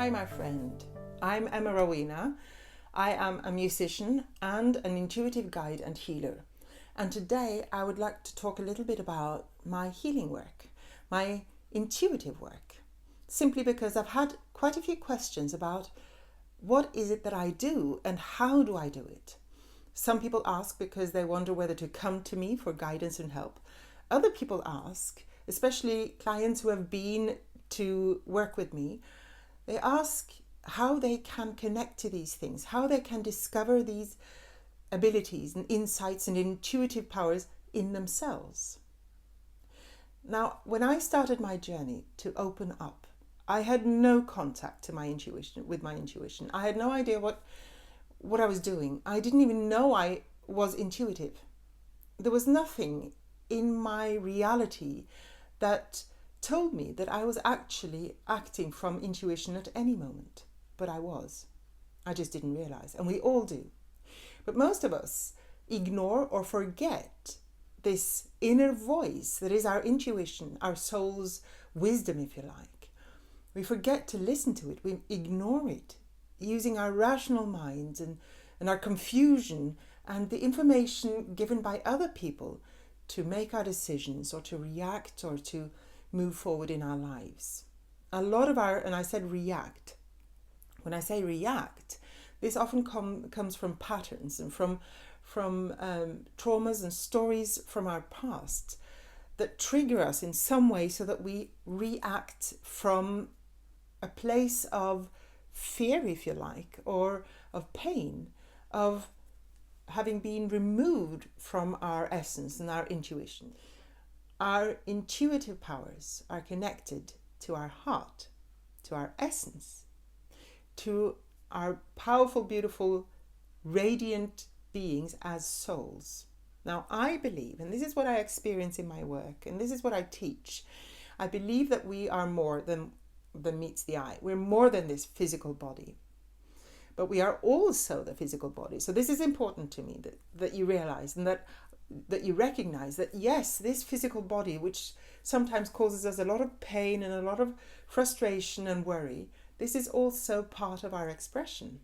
Hi, my friend. I'm Emma Rowena. I am a musician and an intuitive guide and healer. And today I would like to talk a little bit about my healing work, my intuitive work, simply because I've had quite a few questions about what is it that I do and how do I do it. Some people ask because they wonder whether to come to me for guidance and help. Other people ask, especially clients who have been to work with me, they ask how they can connect to these things, how they can discover these abilities and insights and intuitive powers in themselves. Now, when I started my journey to open up, I had no contact to my intuition, with my intuition. I had no idea what I was doing. I didn't even know I was intuitive. There was nothing in my reality that told me that I was actually acting from intuition at any moment. But I was. I just didn't realize. And we all do. But most of us ignore or forget this inner voice that is our intuition, our soul's wisdom, if you like. We forget to listen to it. We ignore it, using our rational minds and our confusion and the information given by other people to make our decisions or to react or to move forward in our lives. A lot of and I said react. When I say react, this often comes from patterns and from traumas and stories from our past that trigger us in some way so that we react from a place of fear, if you like, or of pain, of having been removed from our essence and our intuition. Our intuitive powers are connected to our heart, to our essence, to our powerful, beautiful, radiant beings as souls. Now, I believe, and this is what I experience in my work, and this is what I teach, I believe that we are more than meets the eye. We're more than this physical body. But we are also the physical body. So this is important to me, that you realize and that you recognize that, yes, this physical body, which sometimes causes us a lot of pain and a lot of frustration and worry, this is also part of our expression.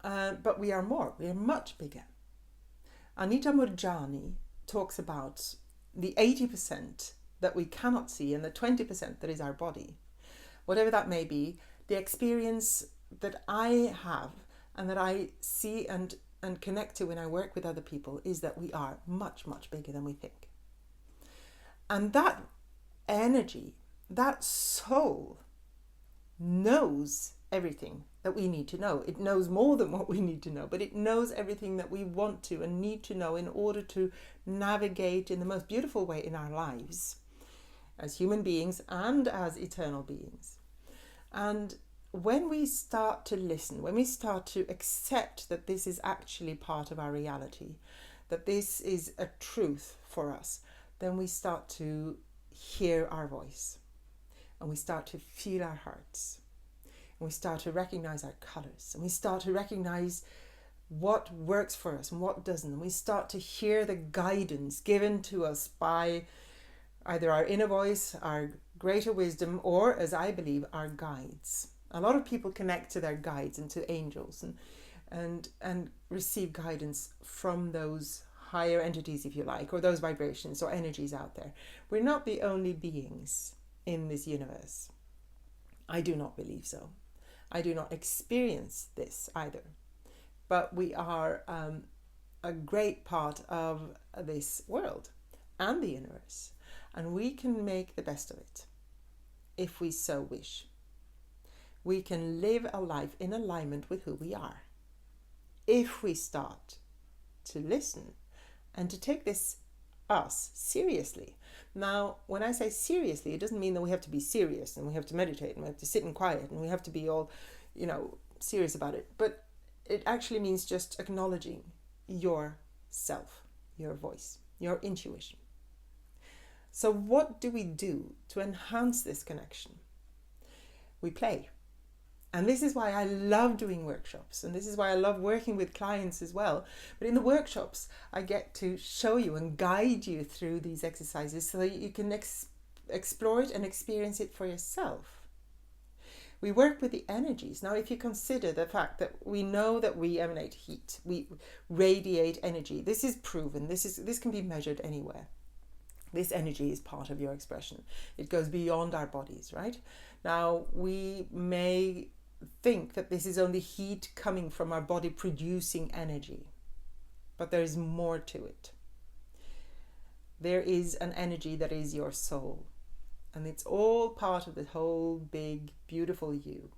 But we are more. We are much bigger. Anita Murjani talks about the 80% that we cannot see and the 20% that is our body. Whatever that may be, the experience that I have and that I see and connect to when I work with other people is that we are much, much bigger than we think. And that energy, that soul, knows everything that we need to know. It knows more than what we need to know, but it knows everything that we want to and need to know in order to navigate in the most beautiful way in our lives as human beings and as eternal beings. And when we start to listen, when we start to accept that this is actually part of our reality, that this is a truth for us, then we start to hear our voice and we start to feel our hearts and we start to recognize our colors and we start to recognize what works for us and what doesn't, and we start to hear the guidance given to us by either our inner voice, our greater wisdom, or, as I believe, our guides. A lot of people connect to their guides and to angels and receive guidance from those higher entities, if you like, or those vibrations or energies out there. We're not the only beings in this universe. I do not believe so. I do not experience this either. But we are a great part of this world and the universe. And we can make the best of it if we so wish. We can live a life in alignment with who we are if we start to listen and to take this us seriously. Now, when I say seriously, it doesn't mean that we have to be serious and we have to meditate and we have to sit in quiet and we have to be all, serious about it. But it actually means just acknowledging yourself, your voice, your intuition. So what do we do to enhance this connection? We play. And this is why I love doing workshops, and this is why I love working with clients as well. But in the workshops, I get to show you and guide you through these exercises so that you can explore it and experience it for yourself. We work with the energies. Now, if you consider the fact that we know that we emanate heat, we radiate energy, this is proven, this can be measured anywhere. This energy is part of your expression. It goes beyond our bodies, right? Now, we may think that this is only heat coming from our body producing energy, but there is more to it. There is an energy that is your soul, and it's all part of the whole big, beautiful you.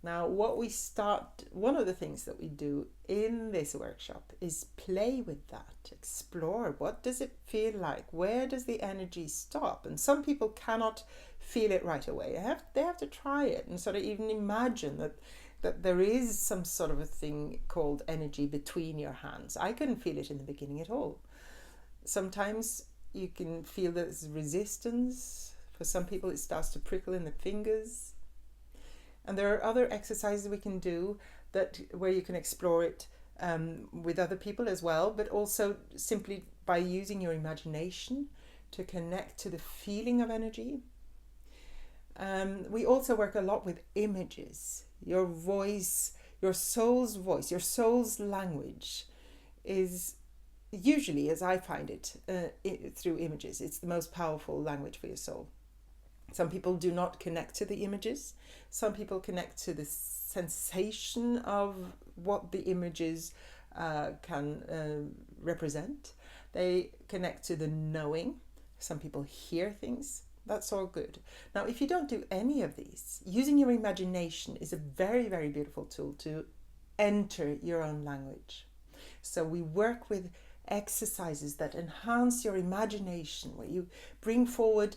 Now, one of the things that we do in this workshop is play with that, explore. What does it feel like? Where does the energy stop? And some people cannot feel it right away. They have to try it and sort of even imagine that there is some sort of a thing called energy between your hands. I couldn't feel it in the beginning at all. Sometimes you can feel there's resistance. For some people, it starts to prickle in the fingers. And there are other exercises we can do where you can explore it with other people as well, but also simply by using your imagination to connect to the feeling of energy. We also work a lot with images. Your voice, your soul's voice, your soul's language is usually, as I find it, through images. It's the most powerful language for your soul. Some people do not connect to the images. Some people connect to the sensation of what the images can represent. They connect to the knowing. Some people hear things. That's all good. Now, if you don't do any of these, using your imagination is a very, very beautiful tool to enter your own language. So we work with exercises that enhance your imagination, where you bring forward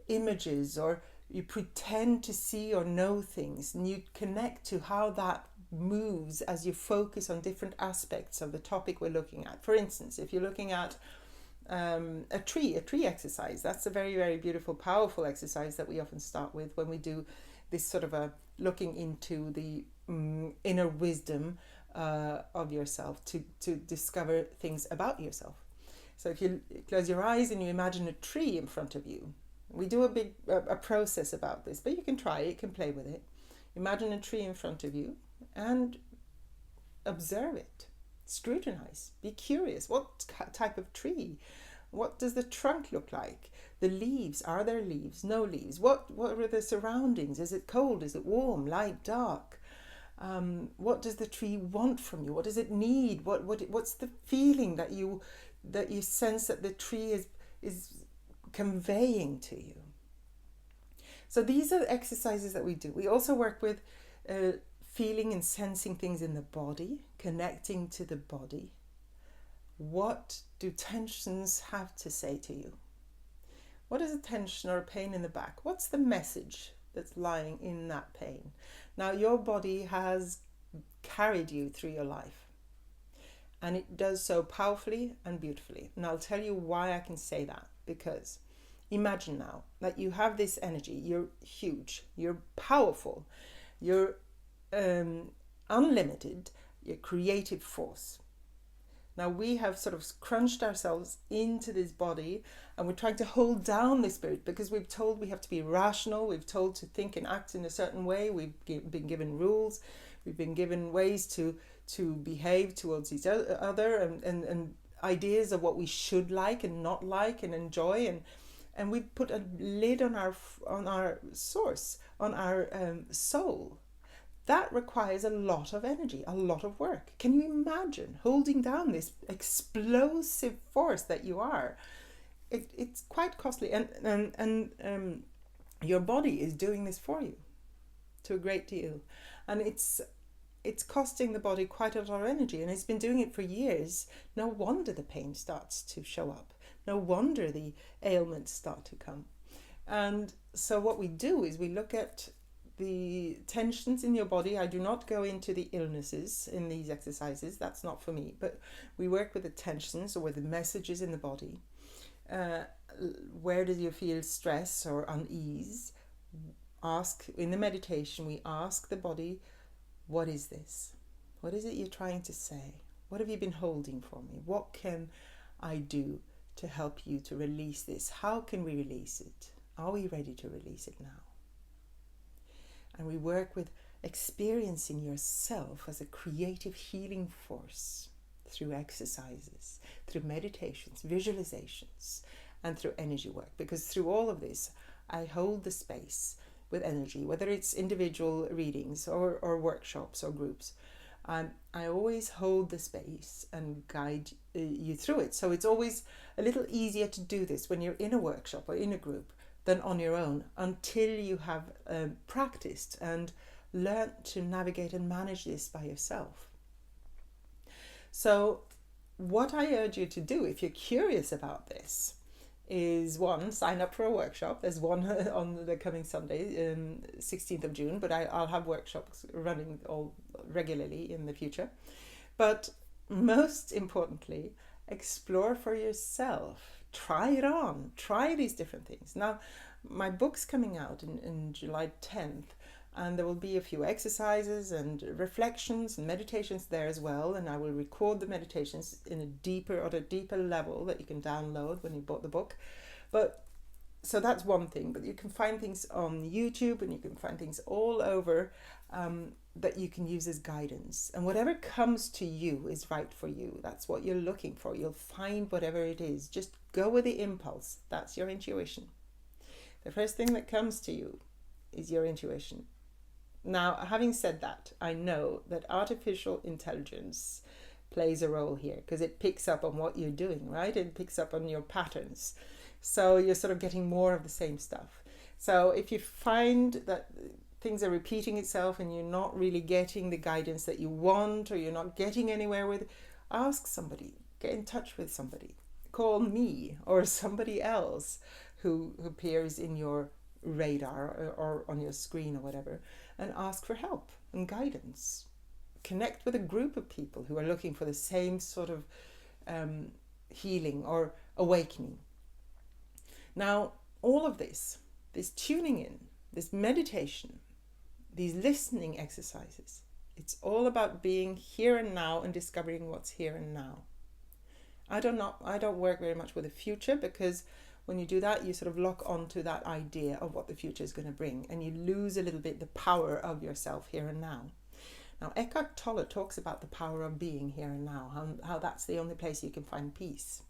images or you pretend to see or know things, and you connect to how that moves as you focus on different aspects of the topic we're looking at. For instance, if you're looking at a tree exercise, that's a very, very beautiful, powerful exercise that we often start with when we do this sort of a looking into the inner wisdom of yourself to discover things about yourself. So if you close your eyes and you imagine a tree in front of you, we do a process about this, but you can try it, you can play with it. Imagine a tree in front of you and observe it, scrutinize, be curious. What type of tree? What does the trunk look like? The leaves, are there leaves? No leaves. What are the surroundings? Is it cold? Is it warm? Light? Dark? What does the tree want from you? What does it need? What's the feeling that you sense that the tree is conveying to you? So these are the exercises that we do. We also work with feeling and sensing things in the body, connecting to the body. What do tensions have to say to you? What is a tension or a pain in the back? What's the message that's lying in that pain? Now, your body has carried you through your life, and it does so powerfully and beautifully. And I'll tell you why I can say that, because imagine now that you have this energy. You're huge, you're powerful, you're unlimited, you're creative force. Now we have sort of crunched ourselves into this body, and we're trying to hold down the spirit because we've told we have to be rational, we've told to think and act in a certain way, we've been given rules, we've been given ways to behave towards each other, and ideas of what we should like and not like and enjoy, and we put a lid on our source, on our soul. That requires a lot of energy, a lot of work. Can you imagine holding down this explosive force that you are? It's quite costly, and your body is doing this for you to a great deal, and it's costing the body quite a lot of energy, and it's been doing it for years. No wonder the pain starts to show up. No wonder the ailments start to come. And so what we do is we look at the tensions in your body. I do not go into the illnesses in these exercises. That's not for me. But we work with the tensions or with the messages in the body. Where do you feel stress or unease? In the meditation, we ask the body, what is this? What is it you're trying to say? What have you been holding for me? What can I do to help you to release this? How can we release it? Are we ready to release it now? And we work with experiencing yourself as a creative healing force through exercises, through meditations, visualizations, and through energy work. Because through all of this, I hold the space with energy, whether it's individual readings or workshops or groups. I always hold the space and guide you through it. So it's always a little easier to do this when you're in a workshop or in a group than on your own, until you have practiced and learned to navigate and manage this by yourself. So what I urge you to do, if you're curious about this, is one, sign up for a workshop. There's one on the coming Sunday, 16th of June, but I'll have workshops running all regularly in the future. But most importantly, explore for yourself. Try it on. Try these different things. Now, my book's coming out in July 10th, and there will be a few exercises and reflections and meditations there as well. And I will record the meditations in a deeper level that you can download when you bought the book. But so that's one thing. But you can find things on YouTube, and you can find things all over that you can use as guidance. And whatever comes to you is right for you. That's what you're looking for. You'll find whatever it is. Just go with the impulse. That's your intuition. The first thing that comes to you is your intuition. Now, having said that, I know that artificial intelligence plays a role here, because it picks up on what you're doing, right? It picks up on your patterns. So you're sort of getting more of the same stuff. So if you find that things are repeating itself and you're not really getting the guidance that you want, or you're not getting anywhere with, ask somebody, get in touch with somebody. Call me or somebody else who appears in your radar or on your screen or whatever, and ask for help and guidance. Connect with a group of people who are looking for the same sort of healing or awakening. Now, all of this tuning in, this meditation, these listening exercises, it's all about being here and now and discovering what's here and now. I don't work very much with the future, because when you do that, you sort of lock onto that idea of what the future is going to bring, and you lose a little bit the power of yourself here and now. Now, Eckhart Tolle talks about the power of being here and now, how that's the only place you can find peace.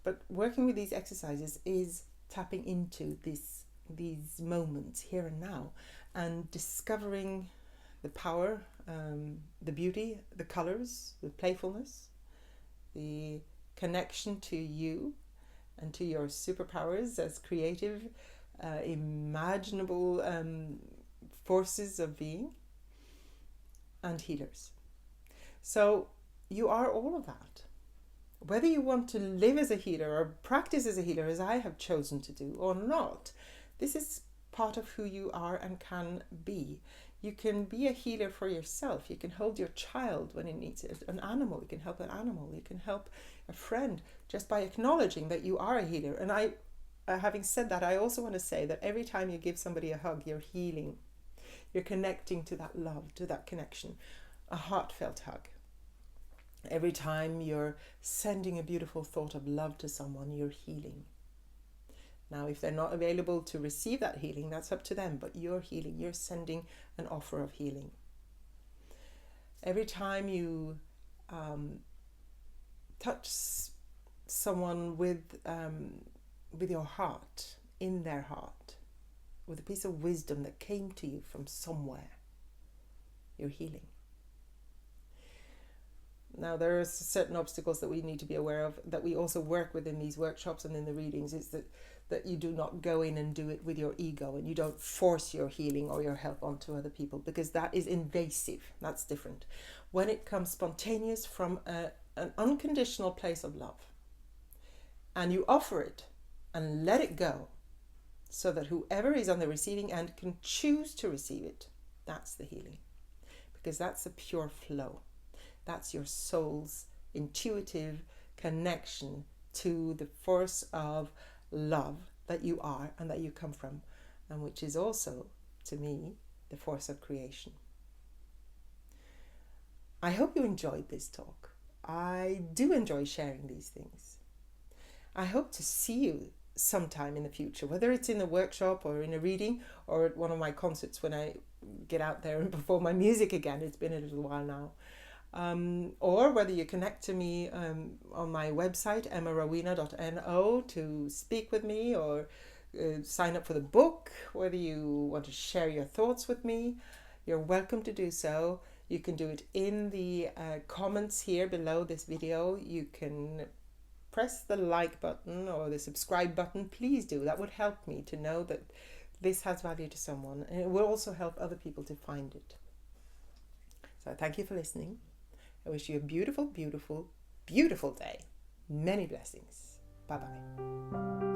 But working with these exercises is tapping into these moments here and now, and discovering the power, the beauty, the colors, the playfulness, the connection to you and to your superpowers as creative, imaginable forces of being, and healers. So you are all of that. Whether you want to live as a healer or practice as a healer, as I have chosen to do, or not, this is part of who you are and can be. You can be a healer for yourself. You can hold your child when it needs it. An animal, you can help an animal. You can help a friend just by acknowledging that you are a healer. And having said that, I also want to say that every time you give somebody a hug, you're healing. You're connecting to that love, to that connection, a heartfelt hug. Every time you're sending a beautiful thought of love to someone, you're healing. Now, if they're not available to receive that healing, that's up to them, but you're healing. You're sending an offer of healing. Every time you touch someone with your heart, in their heart, with a piece of wisdom that came to you from somewhere, you're healing. Now, there are certain obstacles that we need to be aware of, that we also work with in these workshops and in the readings, is that you do not go in and do it with your ego, and you don't force your healing or your help onto other people, because that is invasive. That's different. When it comes spontaneous from an unconditional place of love, and you offer it and let it go, so that whoever is on the receiving end can choose to receive it, that's the healing. Because that's a pure flow. That's your soul's intuitive connection to the force of love that you are and that you come from, and which is also, to me, the force of creation. I hope you enjoyed this talk. I do enjoy sharing these things. I hope to see you sometime in the future, whether it's in a workshop or in a reading or at one of my concerts when I get out there and perform my music again. It's been a little while now. Or whether you connect to me on my website, emmarowena.no, to speak with me, or sign up for the book, whether you want to share your thoughts with me, you're welcome to do so. You can do it in the comments here below this video. You can press the like button or the subscribe button. Please do. That would help me to know that this has value to someone, and it will also help other people to find it. So thank you for listening. I wish you a beautiful, beautiful, beautiful day. Many blessings. Bye-bye.